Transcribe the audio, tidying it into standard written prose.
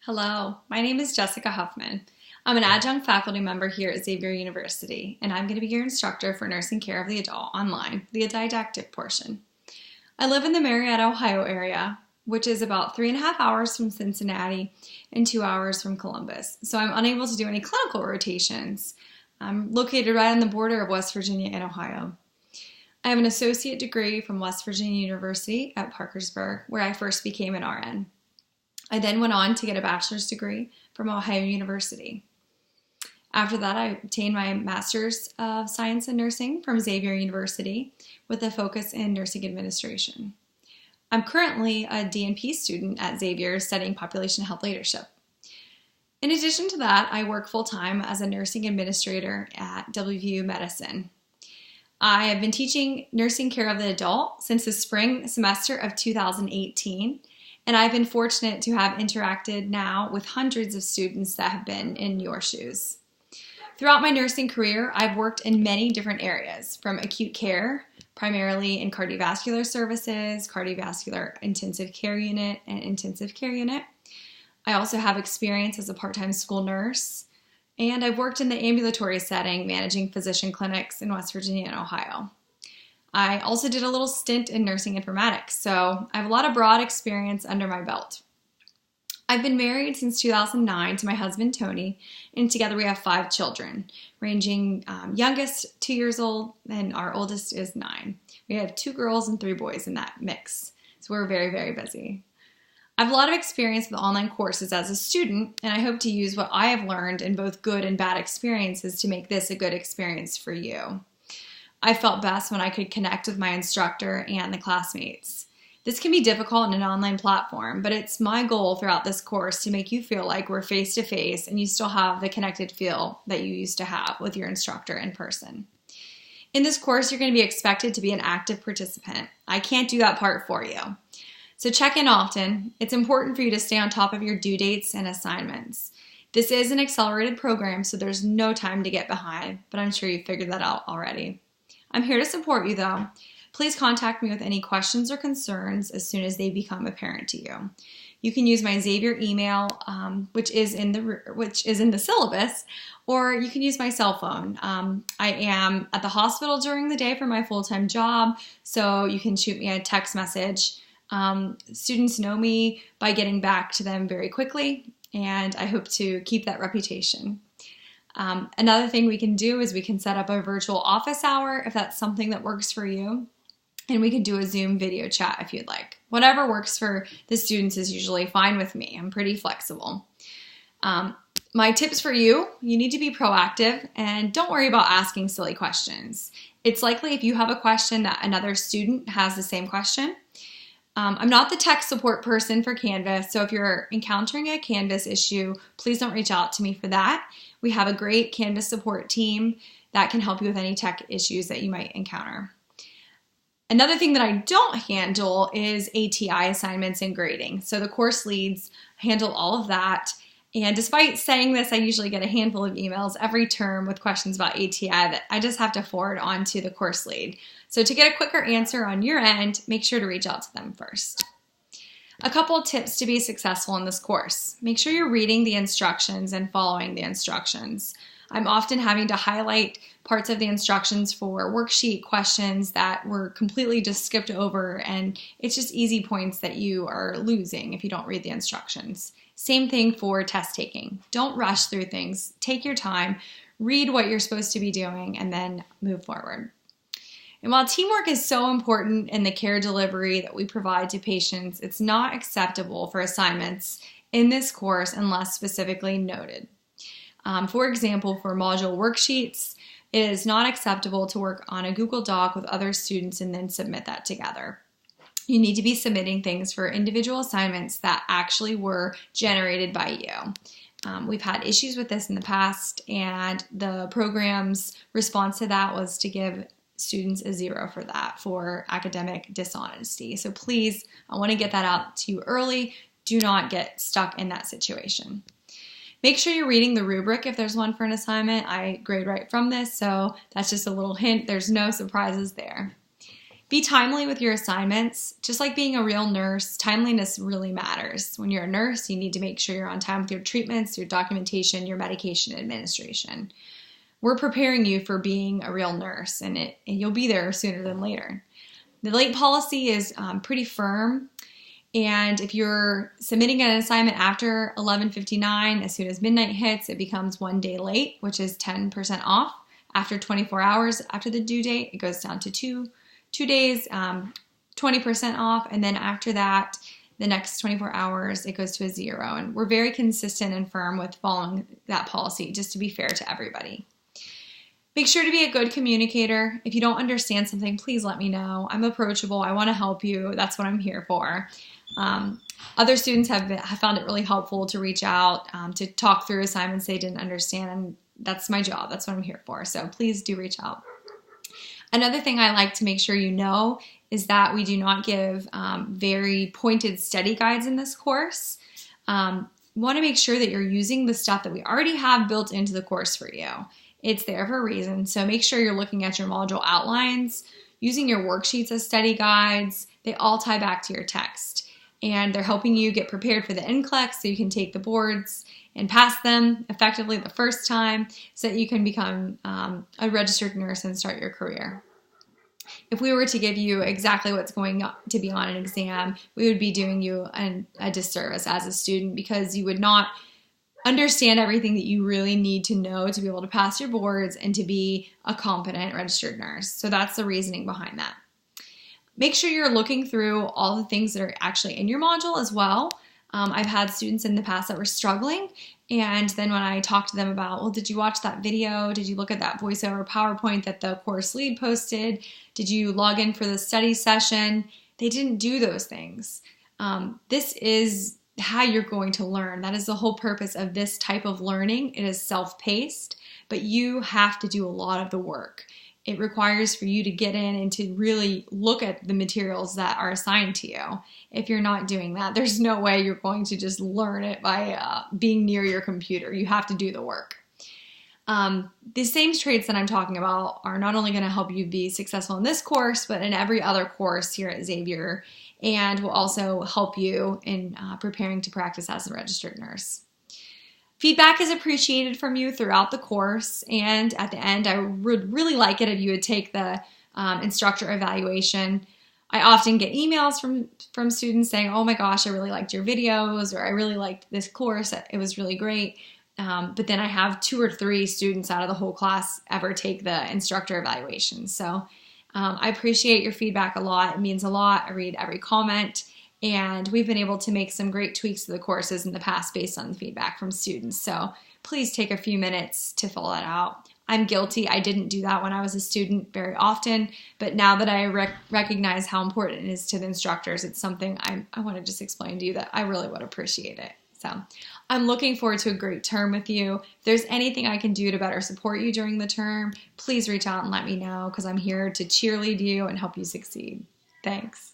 Hello, my name is Jessica Huffman. I'm an adjunct faculty member here at Xavier University, and I'm going to be your instructor for nursing care of the adult online, the didactic portion. I live in the Marietta, Ohio area, which is about 3.5 hours from Cincinnati and 2 hours from Columbus, so I'm unable to do any clinical rotations. I'm located right on the border of West Virginia and Ohio. I have an associate degree from West Virginia University at Parkersburg, where I first became an RN. I then went on to get a bachelor's degree from Ohio University. After that, I obtained my Master's of Science in Nursing from Xavier University with a focus in nursing administration. I'm currently a DNP student at Xavier studying population health leadership. In addition to that, I work full-time as a nursing administrator at WVU Medicine. I have been teaching nursing care of the adult since the spring semester of 2018. And I've been fortunate to have interacted now with hundreds of students that have been in your shoes. Throughout my nursing career, I've worked in many different areas, from acute care, primarily in cardiovascular services, cardiovascular intensive care unit, and intensive care unit. I also have experience as a part-time school nurse, and I've worked in the ambulatory setting, managing physician clinics in West Virginia and Ohio. I also did a little stint in nursing informatics, so I have a lot of broad experience under my belt. I've been married since 2009 to my husband, Tony, and together we have 5 children, ranging youngest 2 years old, and our oldest is 9. We have 2 girls and 3 boys in that mix, so we're very, very busy. I have a lot of experience with online courses as a student, and I hope to use what I have learned in both good and bad experiences to make this a good experience for you. I felt best when I could connect with my instructor and the classmates. This can be difficult in an online platform, but it's my goal throughout this course to make you feel like we're face-to-face and you still have the connected feel that you used to have with your instructor in person. In this course, you're going to be expected to be an active participant. I can't do that part for you. So check in often. It's important for you to stay on top of your due dates and assignments. This is an accelerated program, so there's no time to get behind, but I'm sure you figured that out already. I'm here to support you though. Please contact me with any questions or concerns as soon as they become apparent to you. You can use my Xavier email, which is in the syllabus, or you can use my cell phone. I am at the hospital during the day for my full-time job, so you can shoot me a text message. Students know me by getting back to them very quickly, and I hope to keep that reputation. Another thing we can do is we can set up a virtual office hour if that's something that works for you. And we can do a Zoom video chat if you'd like. Whatever works for the students is usually fine with me. I'm pretty flexible. My tips for you need to be proactive and don't worry about asking silly questions. It's likely if you have a question that another student has the same question. I'm not the tech support person for Canvas, so if you're encountering a Canvas issue, please don't reach out to me for that. We have a great Canvas support team that can help you with any tech issues that you might encounter. Another thing that I don't handle is ATI assignments and grading. So the course leads handle all of that. And despite saying this, I usually get a handful of emails every term with questions about ATI that I just have to forward on to the course lead. So to get a quicker answer on your end, make sure to reach out to them first. A couple of tips to be successful in this course. Make sure you're reading the instructions and following the instructions. I'm often having to highlight parts of the instructions for worksheet questions that were completely just skipped over, and it's just easy points that you are losing if you don't read the instructions. Same thing for test taking. Don't rush through things. Take your time, read what you're supposed to be doing, and then move forward. And while teamwork is so important in the care delivery that we provide to patients, it's not acceptable for assignments in this course unless specifically noted. For example, for module worksheets, it is not acceptable to work on a Google Doc with other students and then submit that together. You need to be submitting things for individual assignments that actually were generated by you. We've had issues with this in the past, and the program's response to that was to give students a 0 for that, for academic dishonesty. So please, I want to get that out to you early. Do not get stuck in that situation. Make sure you're reading the rubric if there's one for an assignment. I grade right from this, so that's just a little hint. There's no surprises there. Be timely with your assignments. Just like being a real nurse, timeliness really matters. When you're a nurse, you need to make sure you're on time with your treatments, your documentation, your medication administration. We're preparing you for being a real nurse, and you'll be there sooner than later. The late policy is pretty firm, and if you're submitting an assignment after 11:59, as soon as midnight hits, it becomes 1 day late, which is 10% off. After 24 hours after the due date, it goes down to two days, 20% off, and then after that, the next 24 hours, it goes to a 0. And we're very consistent and firm with following that policy, just to be fair to everybody. Make sure to be a good communicator. If you don't understand something, please let me know. I'm approachable. I want to help you. That's what I'm here for. Other students have found it really helpful to reach out, to talk through assignments they didn't understand, and that's my job. That's what I'm here for. So please do reach out. Another thing I like to make sure you know is that we do not give very pointed study guides in this course. We want to make sure that you're using the stuff that we already have built into the course for you. It's there for a reason, so make sure you're looking at your module outlines, using your worksheets as study guides. They all tie back to your text, and they're helping you get prepared for the NCLEX so you can take the boards and pass them effectively the first time so that you can become a registered nurse and start your career. If we were to give you exactly what's going to be on an exam, we would be doing you a disservice as a student, because you would not understand everything that you really need to know to be able to pass your boards and to be a competent registered nurse. So that's the reasoning behind that. Make sure you're looking through all the things that are actually in your module as well. I've had students in the past that were struggling, and then when I talked to them about, well, did you watch that video? Did you look at that voiceover PowerPoint that the course lead posted? Did you log in for the study session? They didn't do those things. This is how you're going to learn. That is the whole purpose of this type of learning. It is self-paced, but you have to do a lot of the work. It requires for you to get in and to really look at the materials that are assigned to you. If you're not doing that, there's no way you're going to just learn it by being near your computer. You have to do the work. The same traits that I'm talking about are not only going to help you be successful in this course, but in every other course here at Xavier, and will also help you in preparing to practice as a registered nurse. Feedback is appreciated from you throughout the course, and at the end, I would really like it if you would take the instructor evaluation. I often get emails from students saying, oh my gosh, I really liked your videos, or I really liked this course, it was really great. But then I have 2 or 3 students out of the whole class ever take the instructor evaluation. So I appreciate your feedback a lot. It means a lot. I read every comment. And we've been able to make some great tweaks to the courses in the past based on the feedback from students. So please take a few minutes to fill that out. I'm guilty. I didn't do that when I was a student very often, but now that I recognize how important it is to the instructors, it's something I want to just explain to you that I really would appreciate it. So I'm looking forward to a great term with you. If there's anything I can do to better support you during the term, please reach out and let me know, because I'm here to cheerlead you and help you succeed. Thanks.